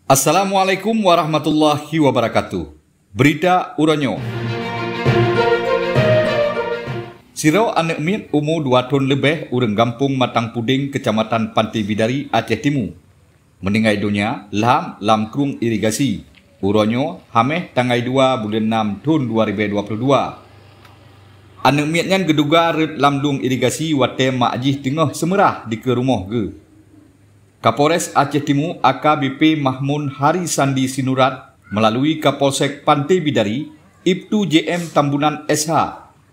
Assalamualaikum warahmatullahi wabarakatuh. Berita Uronyo. Siro anak mit umur 2 tahun lebih urang Kampung Matang Puding, Kecamatan Pantai Bidari, Aceh Timur. Meninggal dunia lam krung irigasi. Uronyo hameh tanggal 2 bulan 6 tahun 2022. Anak mit nyan geduga red lam lung irigasi wate mak ajih tengah semerah di ke rumah ge. Kapolres Aceh Timur AKBP Mahmun Hari Sandi Sinurat melalui Kapolsek Pantai Bidari Ibtu JM Tambunan SH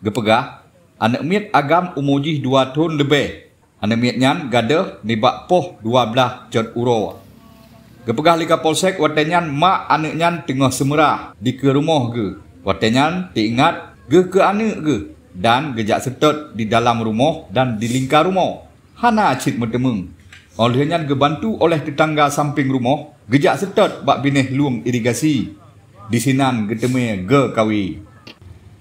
gepegah anak miat agam umujih 2 tahun lebih. Anak miat nyan gadah nibak poh 12 jod uro. Gepegah li Kapolsek watenyan mak anak nyan tengah semerah di ke rumah ge. Watenyan diingat ge ke anak ge dan gejak setot di dalam rumah dan di lingkar rumah. Hana cit metemeng. Olehnya gebantu oleh tetangga samping rumah, gejak setot bak binih luang irigasi. Di sinan geteme ge kawi.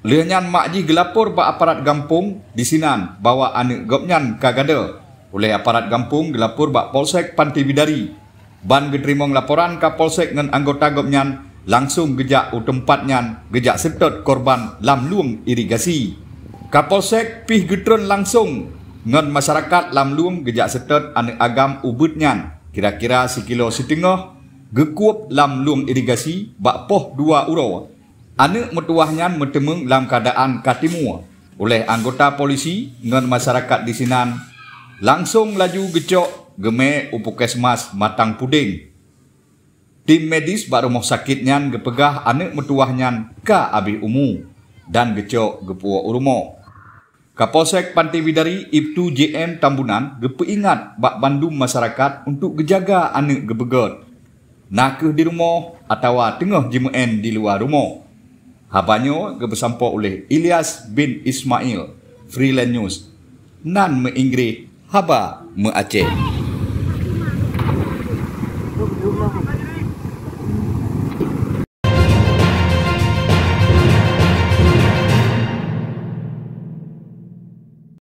Lehnyan makji gelapor bak aparat kampung di sinan bawa anak gopnyan kagada. Oleh aparat kampung gelapor bak Polsek Pantai Bidari. Ban geterimong laporan ka Polsek ngan anggota gopnyan langsung gejak tempatnyan gejak setot korban lam luang irigasi. Kapolsek pih getron langsung ngan masyarakat lam luang gejak setot anak agam ubut nyan kira-kira sekilo setengah gekuap lam luang irigasi bak poh 2 uro. Anak metuah nyan metemeng lam keadaan katimur. Oleh anggota polisi ngan masyarakat di sinan langsung laju gecok geme Upukesmas Matang Puding. Tim medis bak rumah sakit nyan gepegah anak metuah nyan ka abih umu dan gecok gepuak urumo. Kapolsek Pantai Bidari Ibtu JM Tambunan gepeingat bak bandum masyarakat untuk gejaga anak gebegot. Nakeh di rumah atau tengah jemuen di luar rumah. Habanyo gebesampo oleh Ilyas bin Ismail, Freelance News. Nan me Inggris, haba me Aceh.